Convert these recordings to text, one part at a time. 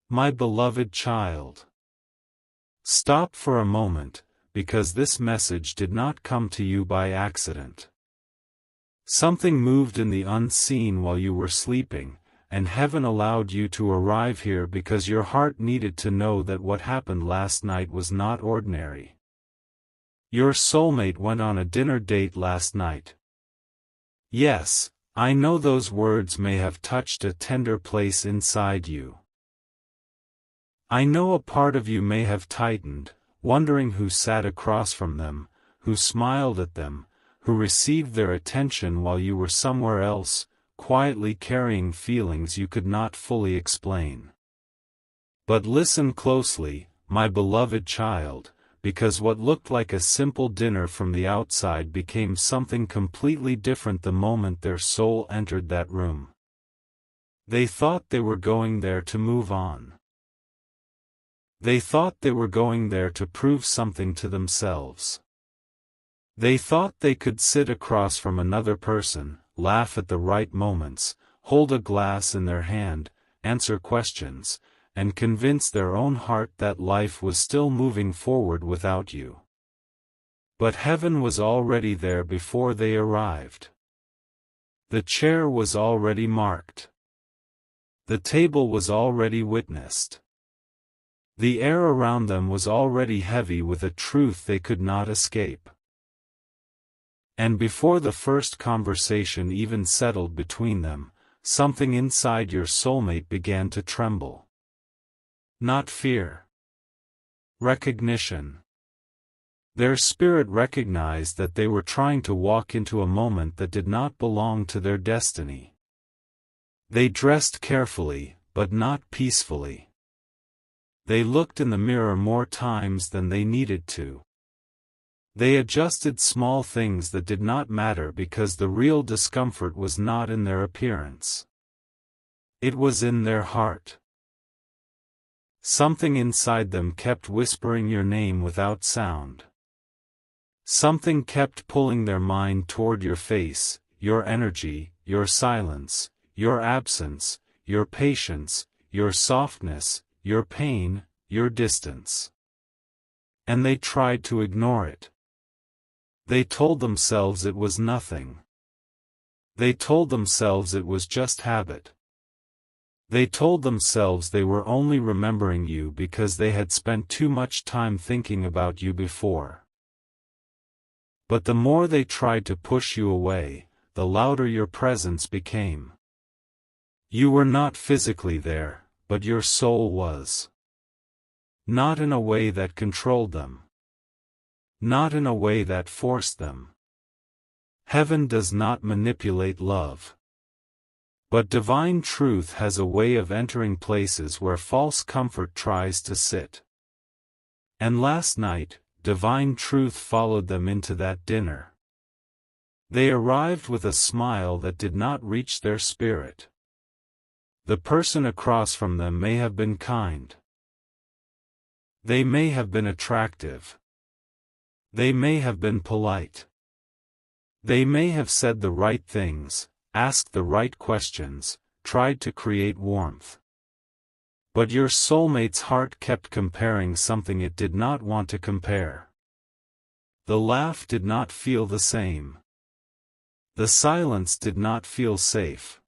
My beloved child. Stop for a moment, because this message did not come to you by accident. Something moved in the unseen while you were sleeping, and heaven allowed you to arrive here because your heart needed to know that what happened last night was not ordinary. Your soulmate went on a dinner date last night. Yes, I know those words may have touched a tender place inside you. I know a part of you may have tightened, wondering who sat across from them, who smiled at them, who received their attention while you were somewhere else, quietly carrying feelings you could not fully explain. But listen closely, my beloved child, because what looked like a simple dinner from the outside became something completely different the moment their soul entered that room. They thought they were going there to move on. They thought they were going there to prove something to themselves. They thought they could sit across from another person, laugh at the right moments, hold a glass in their hand, answer questions, and convince their own heart that life was still moving forward without you. But heaven was already there before they arrived. The chair was already marked. The table was already witnessed. The air around them was already heavy with a truth they could not escape. And before the first conversation even settled between them, something inside your soulmate began to tremble. Not fear. Recognition. Their spirit recognized that they were trying to walk into a moment that did not belong to their destiny. They dressed carefully, but not peacefully. They looked in the mirror more times than they needed to. They adjusted small things that did not matter because the real discomfort was not in their appearance. It was in their heart. Something inside them kept whispering your name without sound. Something kept pulling their mind toward your face, your energy, your silence, your absence, your patience, your softness, your pain, your distance. And they tried to ignore it. They told themselves it was nothing. They told themselves it was just habit. They told themselves they were only remembering you because they had spent too much time thinking about you before. But the more they tried to push you away, the louder your presence became. You were not physically there, but your soul was. Not in a way that controlled them. Not in a way that forced them. Heaven does not manipulate love. But divine truth has a way of entering places where false comfort tries to sit. And last night, divine truth followed them into that dinner. They arrived with a smile that did not reach their spirit. The person across from them may have been kind. They may have been attractive. They may have been polite. They may have said the right things, asked the right questions, tried to create warmth. But your soulmate's heart kept comparing something it did not want to compare. The laugh did not feel the same. The silence did not feel safe.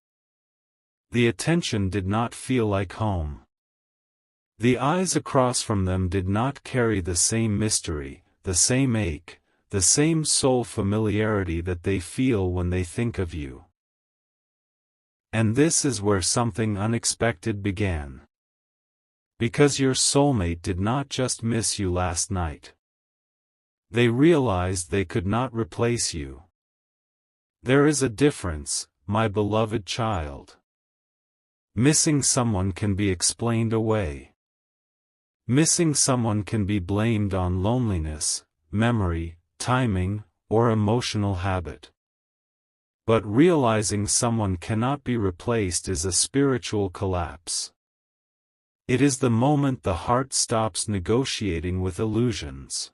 The attention did not feel like home. The eyes across from them did not carry the same mystery, the same ache, the same soul familiarity that they feel when they think of you. And this is where something unexpected began. Because your soulmate did not just miss you last night. They realized they could not replace you. There is a difference, my beloved child. Missing someone can be explained away. Missing someone can be blamed on loneliness, memory, timing, or emotional habit. But realizing someone cannot be replaced is a spiritual collapse. It is the moment the heart stops negotiating with illusions.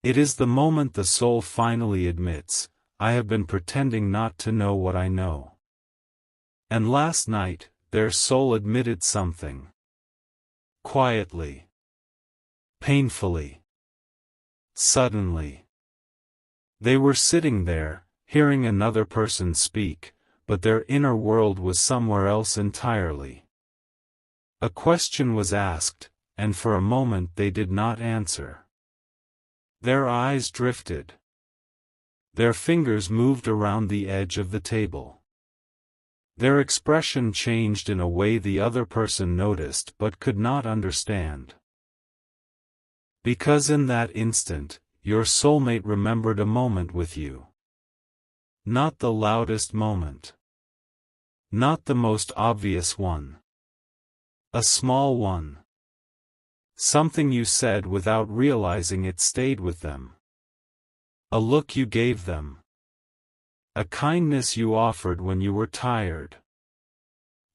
It is the moment the soul finally admits, I have been pretending not to know what I know. And last night, their soul admitted something. Quietly. Painfully. Suddenly. They were sitting there, hearing another person speak, but their inner world was somewhere else entirely. A question was asked, and for a moment they did not answer. Their eyes drifted. Their fingers moved around the edge of the table. Their expression changed in a way the other person noticed but could not understand. Because in that instant, your soulmate remembered a moment with you. Not the loudest moment. Not the most obvious one. A small one. Something you said without realizing it stayed with them. A look you gave them. A kindness you offered when you were tired.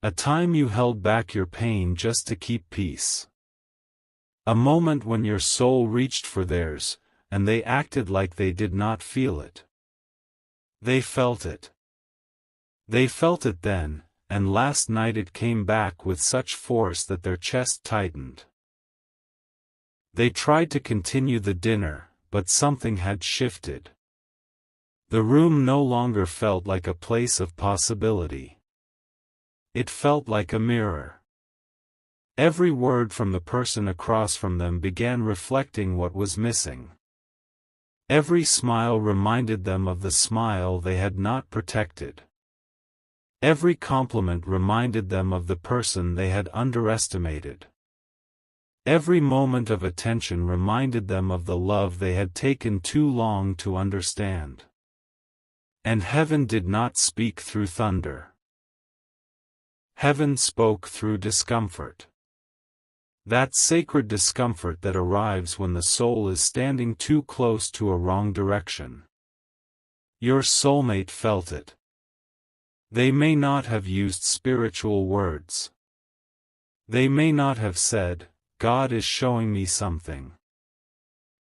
A time you held back your pain just to keep peace. A moment when your soul reached for theirs, and they acted like they did not feel it. They felt it. They felt it then, and last night it came back with such force that their chest tightened. They tried to continue the dinner, but something had shifted. The room no longer felt like a place of possibility. It felt like a mirror. Every word from the person across from them began reflecting what was missing. Every smile reminded them of the smile they had not protected. Every compliment reminded them of the person they had underestimated. Every moment of attention reminded them of the love they had taken too long to understand. And heaven did not speak through thunder. Heaven spoke through discomfort. That sacred discomfort that arrives when the soul is standing too close to a wrong direction. Your soulmate felt it. They may not have used spiritual words. They may not have said, "God is showing me something."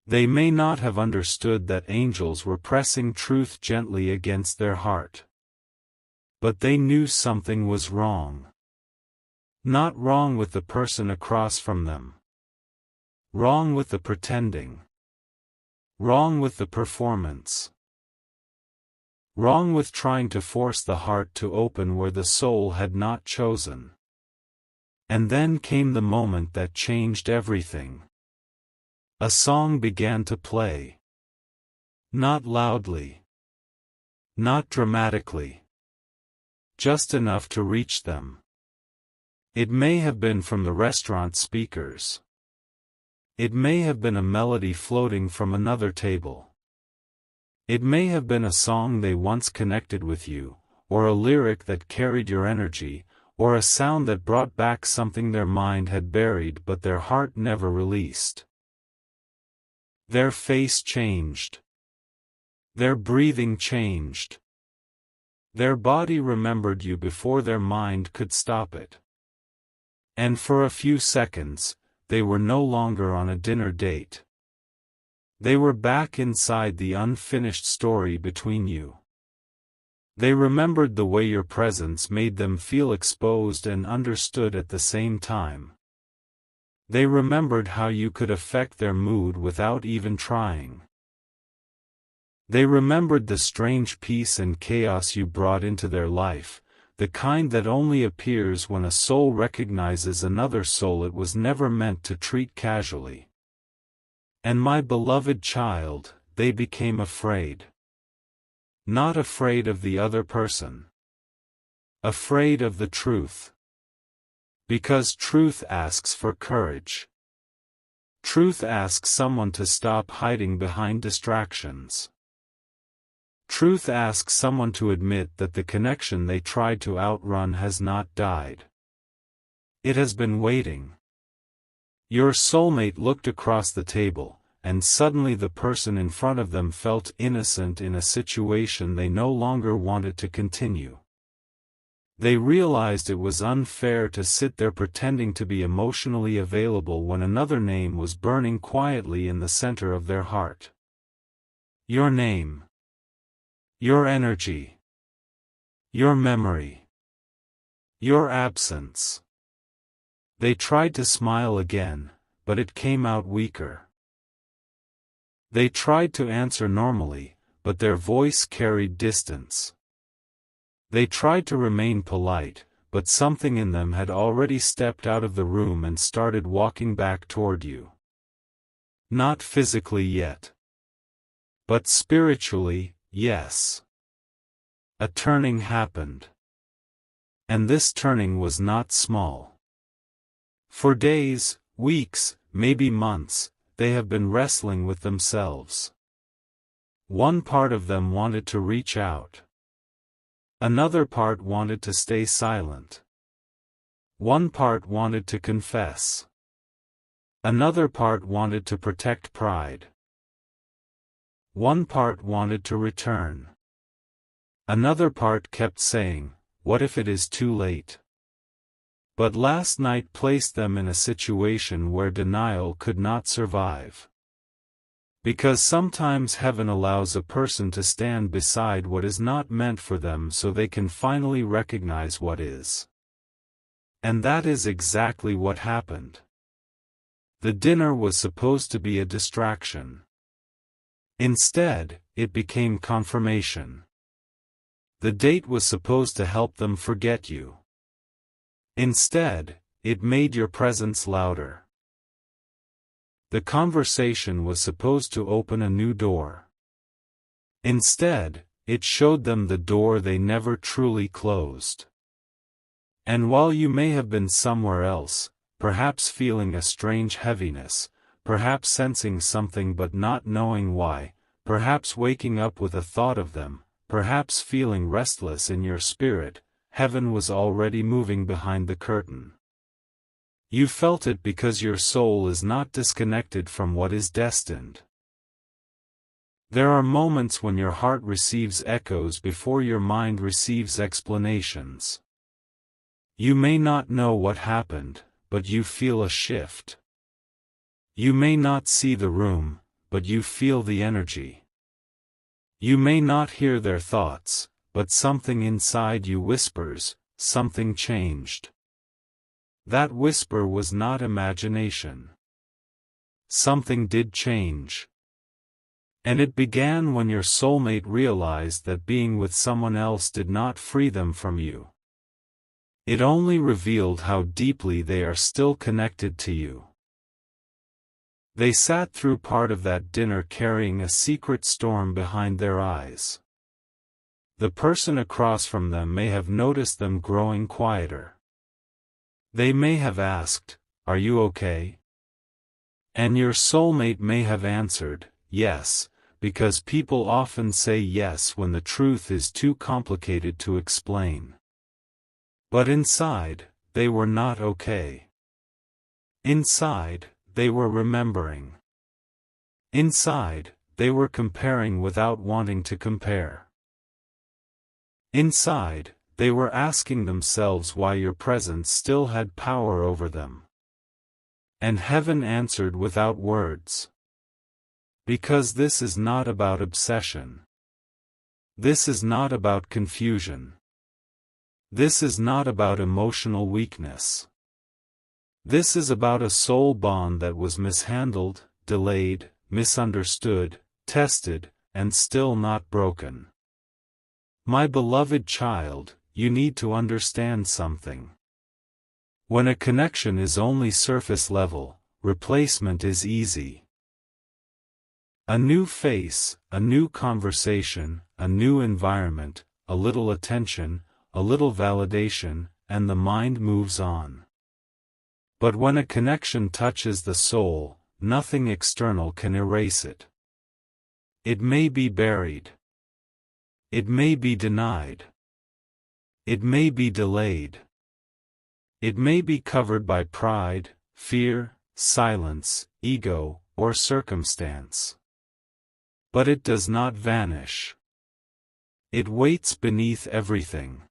They may not have understood that angels were pressing truth gently against their heart. But they knew something was wrong. Not wrong with the person across from them. Wrong with the pretending. Wrong with the performance. Wrong with trying to force the heart to open where the soul had not chosen. And then came the moment that changed everything. A song began to play. Not loudly. Not dramatically. Just enough to reach them. It may have been from the restaurant speakers. It may have been a melody floating from another table. It may have been a song they once connected with you, or a lyric that carried your energy, or a sound that brought back something their mind had buried but their heart never released. Their face changed. Their breathing changed. Their body remembered you before their mind could stop it. And for a few seconds, they were no longer on a dinner date. They were back inside the unfinished story between you. They remembered the way your presence made them feel exposed and understood at the same time. They remembered how you could affect their mood without even trying. They remembered the strange peace and chaos you brought into their life, the kind that only appears when a soul recognizes another soul it was never meant to treat casually. And my beloved child, they became afraid. Not afraid of the other person. Afraid of the truth. Because truth asks for courage. Truth asks someone to stop hiding behind distractions. Truth asks someone to admit that the connection they tried to outrun has not died. It has been waiting. Your soulmate looked across the table, and suddenly the person in front of them felt innocent in a situation they no longer wanted to continue. They realized it was unfair to sit there pretending to be emotionally available when another name was burning quietly in the center of their heart. Your name. Your energy. Your memory. Your absence. They tried to smile again, but it came out weaker. They tried to answer normally, but their voice carried distance. They tried to remain polite, but something in them had already stepped out of the room and started walking back toward you. Not physically yet. But spiritually, yes. A turning happened. And this turning was not small. For days, weeks, maybe months, they have been wrestling with themselves. One part of them wanted to reach out. Another part wanted to stay silent. One part wanted to confess. Another part wanted to protect pride. One part wanted to return. Another part kept saying, "What if it is too late?" But last night placed them in a situation where denial could not survive. Because sometimes heaven allows a person to stand beside what is not meant for them so they can finally recognize what is. And that is exactly what happened. The dinner was supposed to be a distraction. Instead, it became confirmation. The date was supposed to help them forget you. Instead, it made your presence louder. The conversation was supposed to open a new door. Instead, it showed them the door they never truly closed. And while you may have been somewhere else, perhaps feeling a strange heaviness, perhaps sensing something but not knowing why, perhaps waking up with a thought of them, perhaps feeling restless in your spirit, heaven was already moving behind the curtain. You felt it because your soul is not disconnected from what is destined. There are moments when your heart receives echoes before your mind receives explanations. You may not know what happened, but you feel a shift. You may not see the room, but you feel the energy. You may not hear their thoughts, but something inside you whispers, something changed. That whisper was not imagination. Something did change. And it began when your soulmate realized that being with someone else did not free them from you. It only revealed how deeply they are still connected to you. They sat through part of that dinner carrying a secret storm behind their eyes. The person across from them may have noticed them growing quieter. They may have asked, "Are you okay?" And your soulmate may have answered, "Yes," because people often say yes when the truth is too complicated to explain. But inside, they were not okay. Inside, they were remembering. Inside, they were comparing without wanting to compare. Inside, they were asking themselves why your presence still had power over them. And heaven answered without words. Because this is not about obsession. This is not about confusion. This is not about emotional weakness. This is about a soul bond that was mishandled, delayed, misunderstood, tested, and still not broken. My beloved child, you need to understand something. When a connection is only surface level, replacement is easy. A new face, a new conversation, a new environment, a little attention, a little validation, and the mind moves on. But when a connection touches the soul, nothing external can erase it. It may be buried. It may be denied. It may be delayed. It may be covered by pride, fear, silence, ego, or circumstance. But it does not vanish. It waits beneath everything.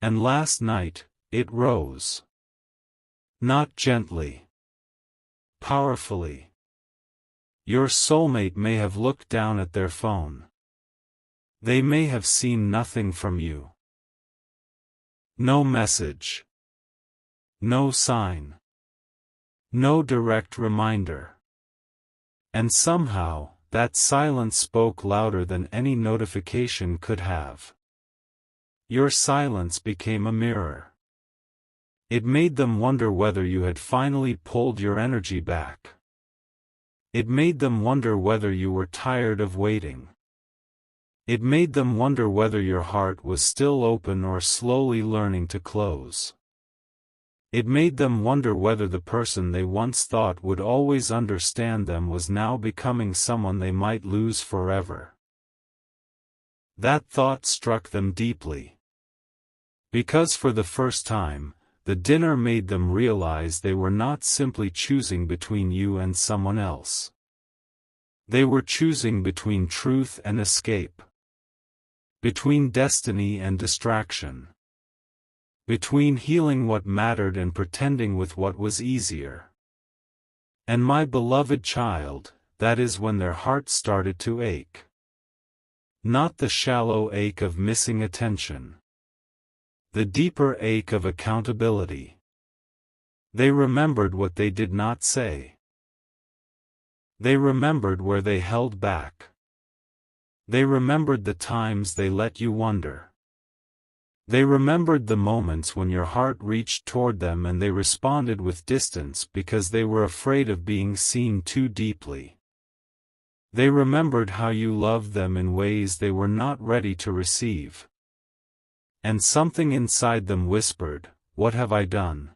And last night, it rose. Not gently. Powerfully. Your soulmate may have looked down at their phone. They may have seen nothing from you. No message. No sign. No direct reminder. And somehow, that silence spoke louder than any notification could have. Your silence became a mirror. It made them wonder whether you had finally pulled your energy back. It made them wonder whether you were tired of waiting. It made them wonder whether your heart was still open or slowly learning to close. It made them wonder whether the person they once thought would always understand them was now becoming someone they might lose forever. That thought struck them deeply. Because for the first time, the dinner made them realize they were not simply choosing between you and someone else. They were choosing between truth and escape. Between destiny and distraction. Between healing what mattered and pretending with what was easier. And my beloved child, that is when their hearts started to ache. Not the shallow ache of missing attention. The deeper ache of accountability. They remembered what they did not say. They remembered where they held back. They remembered the times they let you wonder. They remembered the moments when your heart reached toward them and they responded with distance because they were afraid of being seen too deeply. They remembered how you loved them in ways they were not ready to receive. And something inside them whispered, "What have I done?"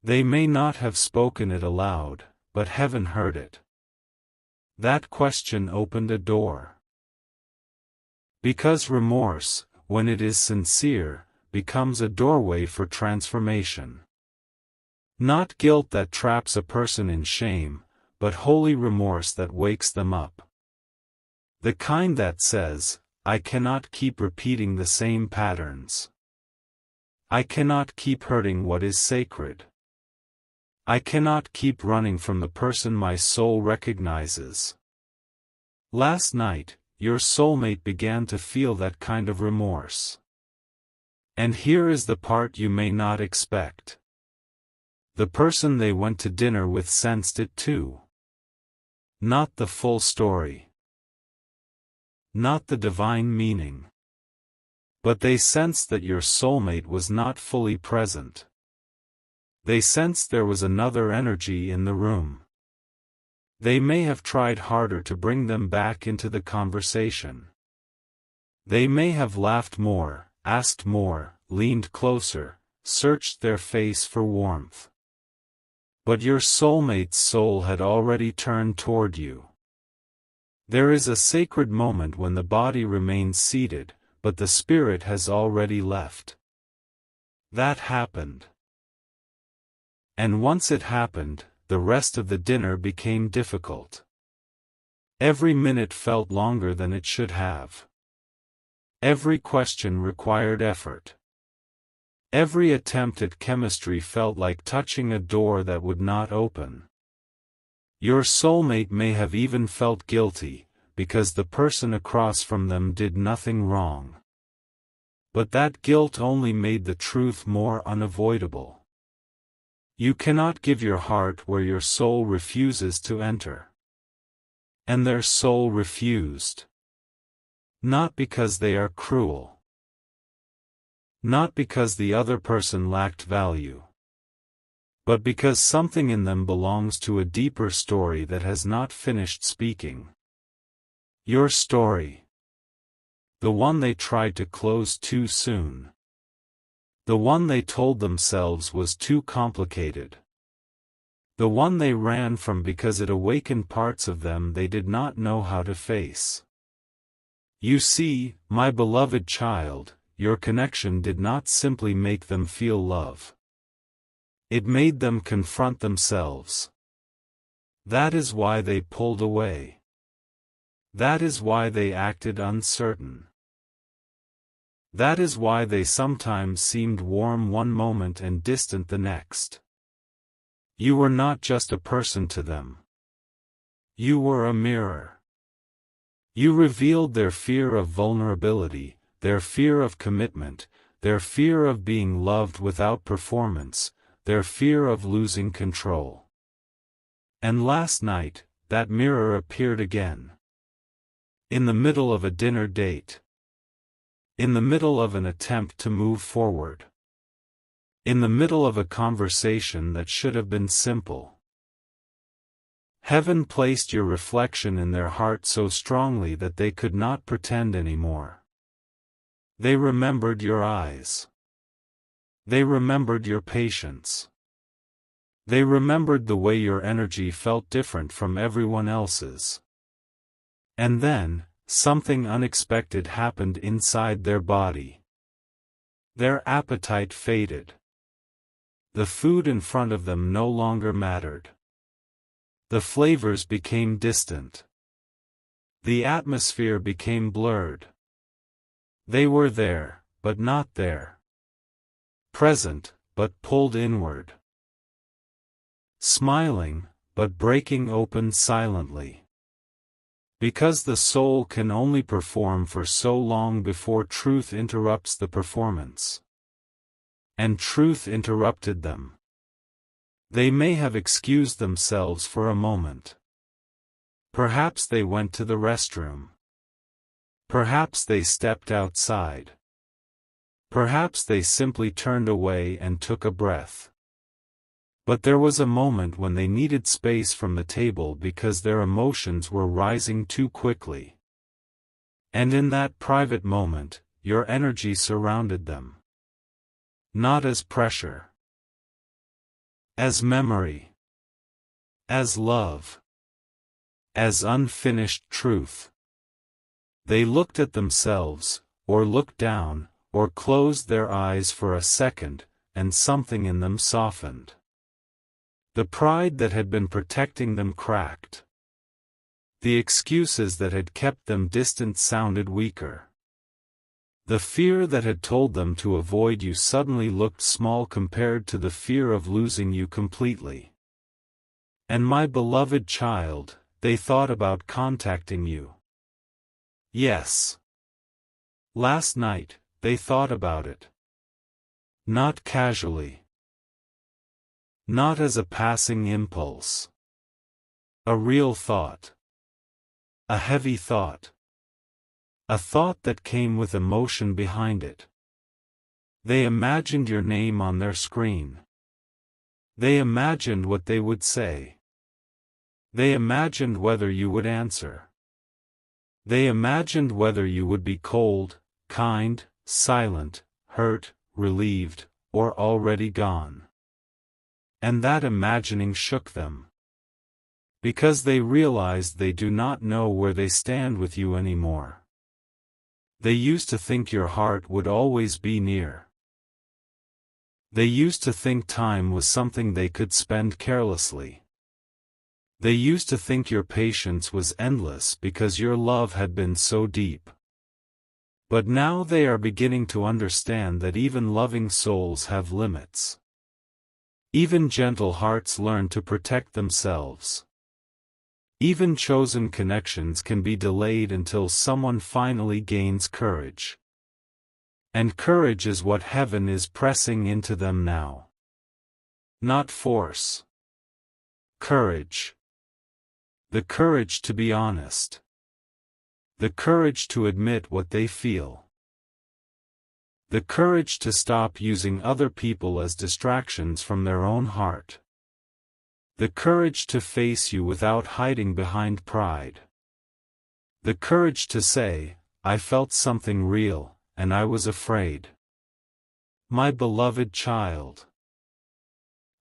They may not have spoken it aloud, but heaven heard it. That question opened a door. Because remorse, when it is sincere, becomes a doorway for transformation. Not guilt that traps a person in shame, but holy remorse that wakes them up. The kind that says, I cannot keep repeating the same patterns. I cannot keep hurting what is sacred. I cannot keep running from the person my soul recognizes. Last night, your soulmate began to feel that kind of remorse. And here is the part you may not expect. The person they went to dinner with sensed it too. Not the full story. Not the divine meaning. But they sensed that your soulmate was not fully present. They sensed there was another energy in the room. They may have tried harder to bring them back into the conversation. They may have laughed more, asked more, leaned closer, searched their face for warmth. But your soulmate's soul had already turned toward you. There is a sacred moment when the body remains seated, but the spirit has already left. That happened. And once it happened, the rest of the dinner became difficult. Every minute felt longer than it should have. Every question required effort. Every attempt at chemistry felt like touching a door that would not open. Your soulmate may have even felt guilty, because the person across from them did nothing wrong. But that guilt only made the truth more unavoidable. You cannot give your heart where your soul refuses to enter. And their soul refused. Not because they are cruel. Not because the other person lacked value. But because something in them belongs to a deeper story that has not finished speaking. Your story. The one they tried to close too soon. The one they told themselves was too complicated. The one they ran from because it awakened parts of them they did not know how to face. You see, my beloved child, your connection did not simply make them feel love. It made them confront themselves. That is why they pulled away. That is why they acted uncertain. That is why they sometimes seemed warm one moment and distant the next. You were not just a person to them. You were a mirror. You revealed their fear of vulnerability, their fear of commitment, their fear of being loved without performance, their fear of losing control. And last night, that mirror appeared again. In the middle of a dinner date. In the middle of an attempt to move forward. In the middle of a conversation that should have been simple. Heaven placed your reflection in their heart so strongly that they could not pretend anymore. They remembered your eyes. They remembered your patience. They remembered the way your energy felt different from everyone else's. And then, something unexpected happened inside their body. Their appetite faded. The food in front of them no longer mattered. The flavors became distant. The atmosphere became blurred. They were there, but not there. Present, but pulled inward. Smiling, but breaking open silently. Because the soul can only perform for so long before truth interrupts the performance. And truth interrupted them. They may have excused themselves for a moment. Perhaps they went to the restroom. Perhaps they stepped outside. Perhaps they simply turned away and took a breath. But there was a moment when they needed space from the table because their emotions were rising too quickly. And in that private moment, your energy surrounded them. Not as pressure. As memory. As love. As unfinished truth. They looked at themselves, or looked down, or closed their eyes for a second, and something in them softened. The pride that had been protecting them cracked. The excuses that had kept them distant sounded weaker. The fear that had told them to avoid you suddenly looked small compared to the fear of losing you completely. And my beloved child, they thought about contacting you. Yes. Last night, they thought about it. Not casually. Not as a passing impulse. A real thought. A heavy thought. A thought that came with emotion behind it. They imagined your name on their screen. They imagined what they would say. They imagined whether you would answer. They imagined whether you would be cold, kind, silent, hurt, relieved, or already gone. And that imagining shook them. Because they realized they do not know where they stand with you anymore. They used to think your heart would always be near. They used to think time was something they could spend carelessly. They used to think your patience was endless because your love had been so deep. But now they are beginning to understand that even loving souls have limits. Even gentle hearts learn to protect themselves. Even chosen connections can be delayed until someone finally gains courage. And courage is what heaven is pressing into them now. Not force. Courage. The courage to be honest. The courage to admit what they feel. The courage to stop using other people as distractions from their own heart. The courage to face you without hiding behind pride. The courage to say, I felt something real, and I was afraid. My beloved child.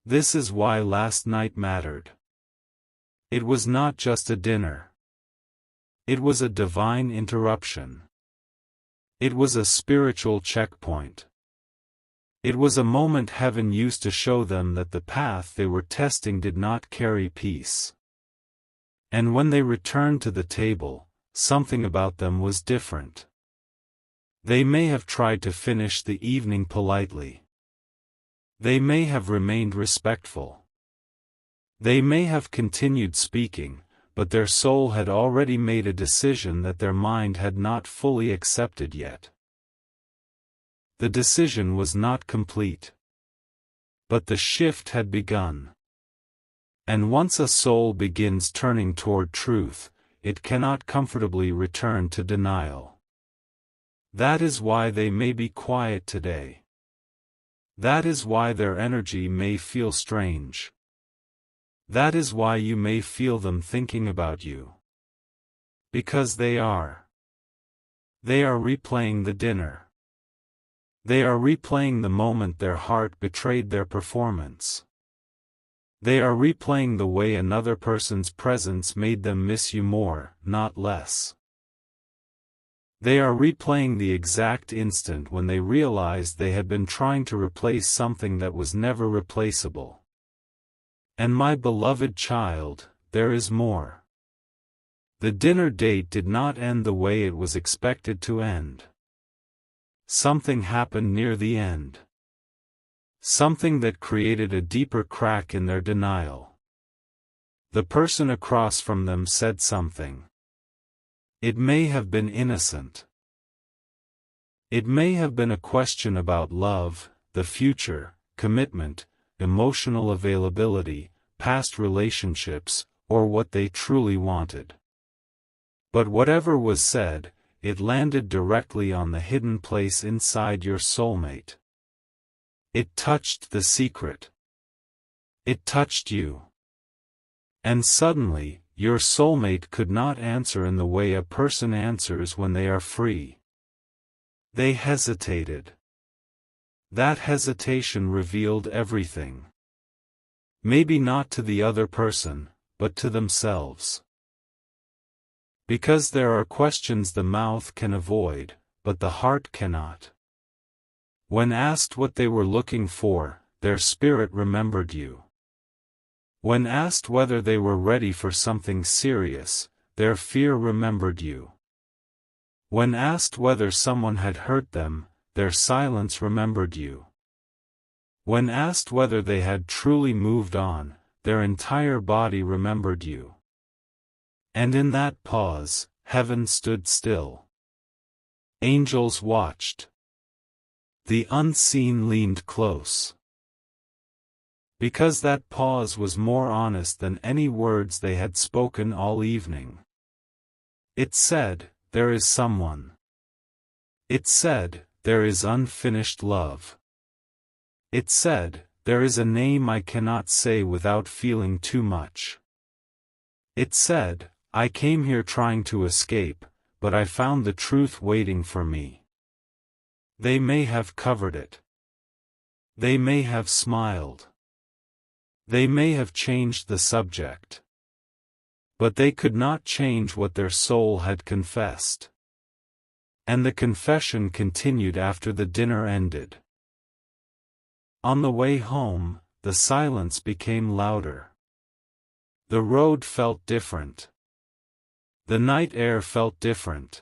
This is why last night mattered. It was not just a dinner. It was a divine interruption. It was a spiritual checkpoint. It was a moment heaven used to show them that the path they were testing did not carry peace. And when they returned to the table, something about them was different. They may have tried to finish the evening politely. They may have remained respectful. They may have continued speaking, but their soul had already made a decision that their mind had not fully accepted yet. The decision was not complete. But the shift had begun. And once a soul begins turning toward truth, it cannot comfortably return to denial. That is why they may be quiet today. That is why their energy may feel strange. That is why you may feel them thinking about you. Because they are. They are replaying the dinner. They are replaying the moment their heart betrayed their performance. They are replaying the way another person's presence made them miss you more, not less. They are replaying the exact instant when they realized they had been trying to replace something that was never replaceable. And my beloved child, there is more. The dinner date did not end the way it was expected to end. Something happened near the end. Something that created a deeper crack in their denial. The person across from them said something. It may have been innocent. It may have been a question about love, the future, commitment, emotional availability, past relationships, or what they truly wanted. But whatever was said, it landed directly on the hidden place inside your soulmate. It touched the secret. It touched you. And suddenly, your soulmate could not answer in the way a person answers when they are free. They hesitated. That hesitation revealed everything. Maybe not to the other person, but to themselves. Because there are questions the mouth can avoid, but the heart cannot. When asked what they were looking for, their spirit remembered you. When asked whether they were ready for something serious, their fear remembered you. When asked whether someone had hurt them, their silence remembered you. When asked whether they had truly moved on, their entire body remembered you. And in that pause, heaven stood still. Angels watched. The unseen leaned close. Because that pause was more honest than any words they had spoken all evening. It said, there is someone. It said, there is unfinished love. It said, there is a name I cannot say without feeling too much. It said, I came here trying to escape, but I found the truth waiting for me. They may have covered it. They may have smiled. They may have changed the subject. But they could not change what their soul had confessed. And the confession continued after the dinner ended. On the way home, the silence became louder. The road felt different. The night air felt different.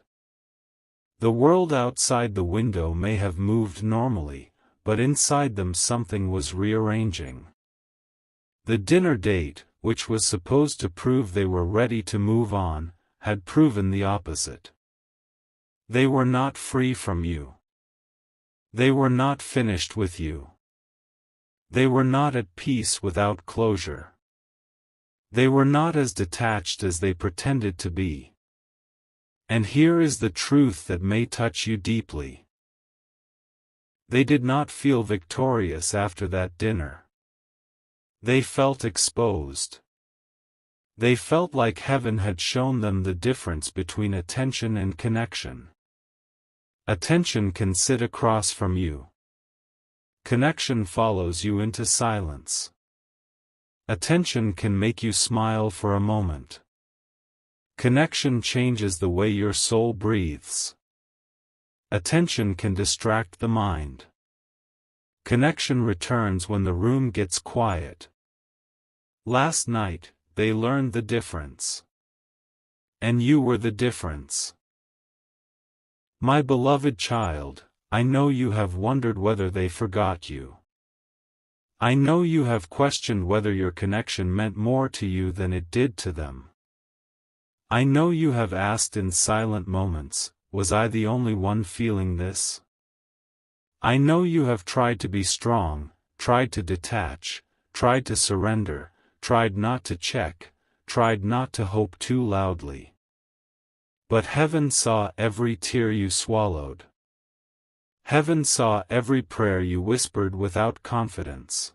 The world outside the window may have moved normally, but inside them something was rearranging. The dinner date, which was supposed to prove they were ready to move on, had proven the opposite. They were not free from you. They were not finished with you. They were not at peace without closure. They were not as detached as they pretended to be. And here is the truth that may touch you deeply. They did not feel victorious after that dinner. They felt exposed. They felt like heaven had shown them the difference between attention and connection. Attention can sit across from you. Connection follows you into silence. Attention can make you smile for a moment. Connection changes the way your soul breathes. Attention can distract the mind. Connection returns when the room gets quiet. Last night, they learned the difference. And you were the difference. My beloved child, I know you have wondered whether they forgot you. I know you have questioned whether your connection meant more to you than it did to them. I know you have asked in silent moments, was I the only one feeling this? I know you have tried to be strong, tried to detach, tried to surrender, tried not to check, tried not to hope too loudly. But heaven saw every tear you swallowed. Heaven saw every prayer you whispered without confidence.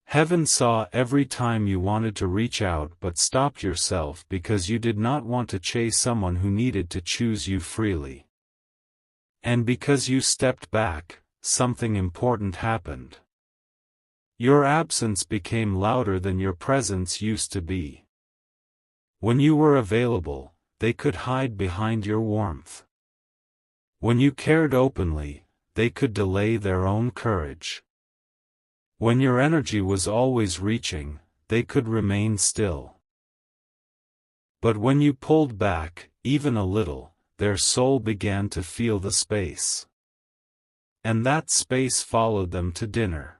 Heaven saw every time you wanted to reach out but stopped yourself because you did not want to chase someone who needed to choose you freely. And because you stepped back, something important happened. Your absence became louder than your presence used to be. When you were available, they could hide behind your warmth. When you cared openly, they could delay their own courage. When your energy was always reaching, they could remain still. But when you pulled back, even a little, their soul began to feel the space. And that space followed them to dinner.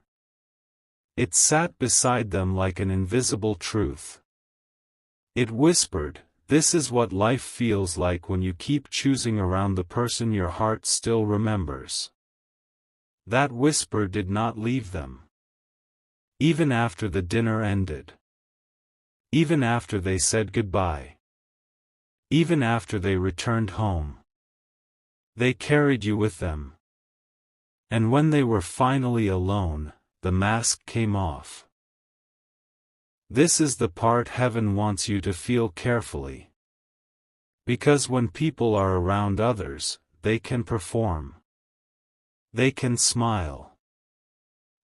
It sat beside them like an invisible truth. It whispered, "This is what life feels like when you keep choosing around the person your heart still remembers." That whisper did not leave them. Even after the dinner ended. Even after they said goodbye. Even after they returned home. They carried you with them. And when they were finally alone, the mask came off. This is the part heaven wants you to feel carefully. Because when people are around others, they can perform. They can smile.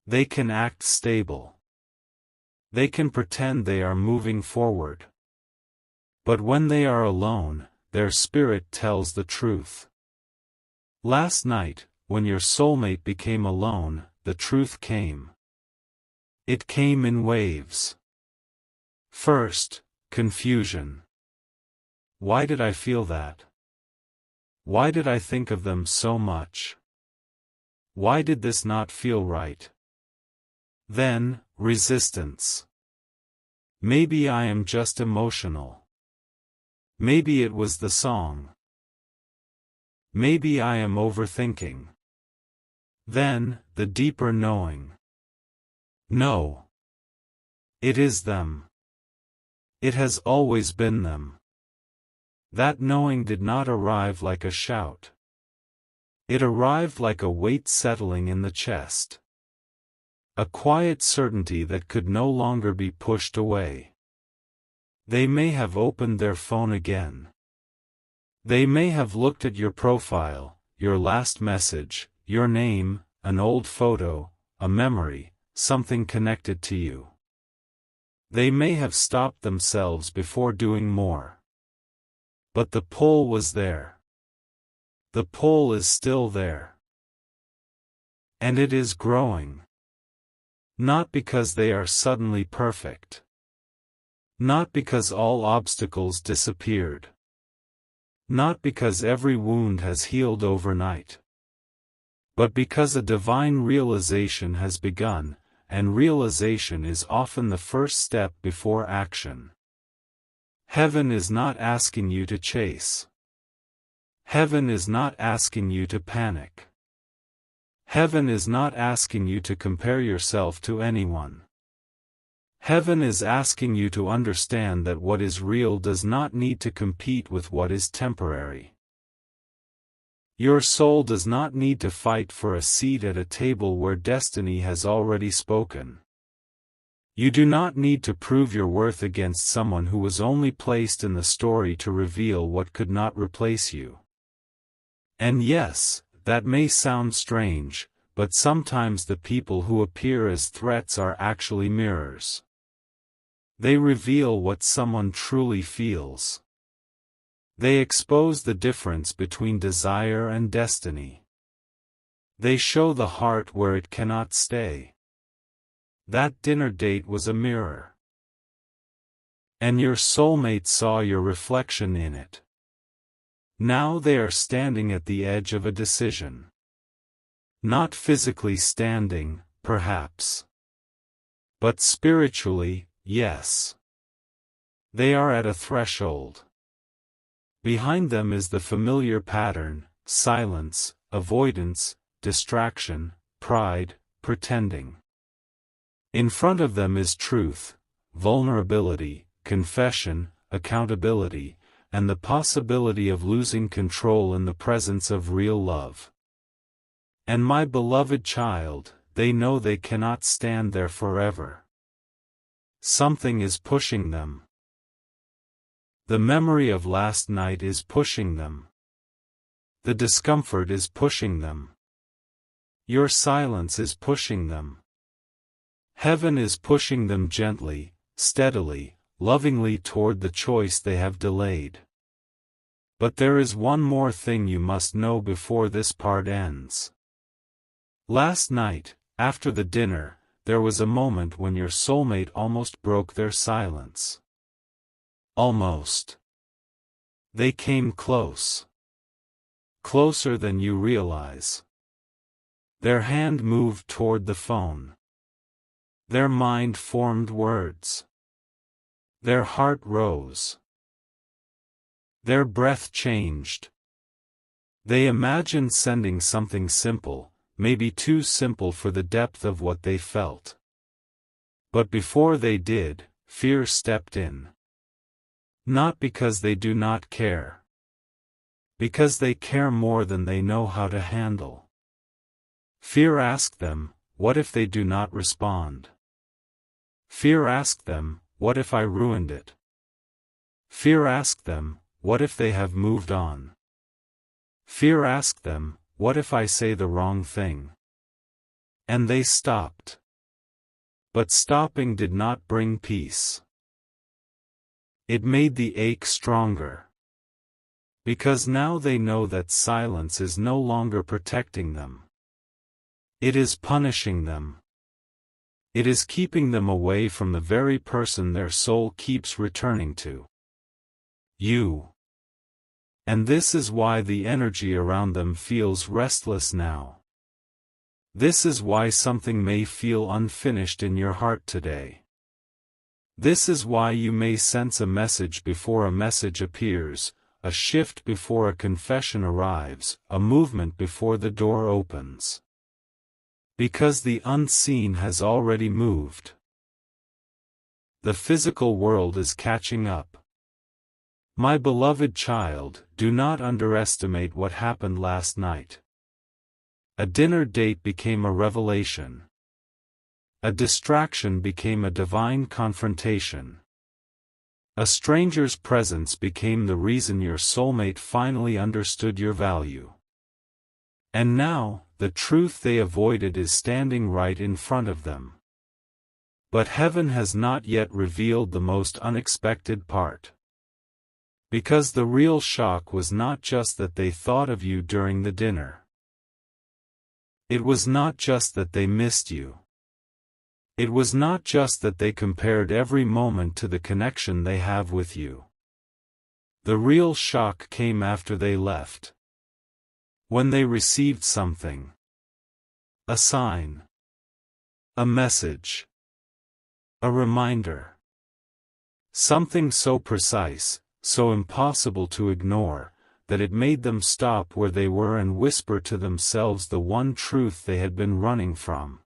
They can act stable. They can pretend they are moving forward. But when they are alone, their spirit tells the truth. Last night, when your soulmate became alone, the truth came. It came in waves. First, confusion. Why did I feel that? Why did I think of them so much? Why did this not feel right? Then, resistance. Maybe I am just emotional. Maybe it was the song. Maybe I am overthinking. Then, the deeper knowing. No. It is them. It has always been them. That knowing did not arrive like a shout. It arrived like a weight settling in the chest. A quiet certainty that could no longer be pushed away. They may have opened their phone again. They may have looked at your profile, your last message, your name, an old photo, a memory, something connected to you. They may have stopped themselves before doing more. But the pull was there. The pull is still there. And it is growing. Not because they are suddenly perfect. Not because all obstacles disappeared. Not because every wound has healed overnight. But because a divine realization has begun, and realization is often the first step before action. Heaven is not asking you to chase. Heaven is not asking you to panic. Heaven is not asking you to compare yourself to anyone. Heaven is asking you to understand that what is real does not need to compete with what is temporary. Your soul does not need to fight for a seat at a table where destiny has already spoken. You do not need to prove your worth against someone who was only placed in the story to reveal what could not replace you. And yes, that may sound strange, but sometimes the people who appear as threats are actually mirrors. They reveal what someone truly feels. They expose the difference between desire and destiny. They show the heart where it cannot stay. That dinner date was a mirror. And your soulmate saw your reflection in it. Now they are standing at the edge of a decision. Not physically standing, perhaps. But spiritually, yes. They are at a threshold. Behind them is the familiar pattern: silence, avoidance, distraction, pride, pretending. In front of them is truth, vulnerability, confession, accountability, and the possibility of losing control in the presence of real love. And my beloved child, they know they cannot stand there forever. Something is pushing them. The memory of last night is pushing them. The discomfort is pushing them. Your silence is pushing them. Heaven is pushing them gently, steadily, lovingly toward the choice they have delayed. But there is one more thing you must know before this part ends. Last night, after the dinner, there was a moment when your soulmate almost broke their silence. Almost. They came close. Closer than you realize. Their hand moved toward the phone. Their mind formed words. Their heart rose. Their breath changed. They imagined sending something simple, maybe too simple for the depth of what they felt. But before they did, fear stepped in. Not because they do not care. Because they care more than they know how to handle. Fear asked them, what if they do not respond? Fear asked them, what if I ruined it? Fear asked them, what if they have moved on? Fear asked them, what if I say the wrong thing? And they stopped. But stopping did not bring peace. It made the ache stronger. Because now they know that silence is no longer protecting them. It is punishing them. It is keeping them away from the very person their soul keeps returning to. You. And this is why the energy around them feels restless now. This is why something may feel unfinished in your heart today. This is why you may sense a message before a message appears, a shift before a confession arrives, a movement before the door opens. Because the unseen has already moved. The physical world is catching up. My beloved child, do not underestimate what happened last night. A dinner date became a revelation. A distraction became a divine confrontation. A stranger's presence became the reason your soulmate finally understood your value. And now, the truth they avoided is standing right in front of them. But heaven has not yet revealed the most unexpected part. Because the real shock was not just that they thought of you during the dinner. It was not just that they missed you. It was not just that they compared every moment to the connection they have with you. The real shock came after they left. When they received something. A sign. A message. A reminder. Something so precise, so impossible to ignore, that it made them stop where they were and whisper to themselves the one truth they had been running from.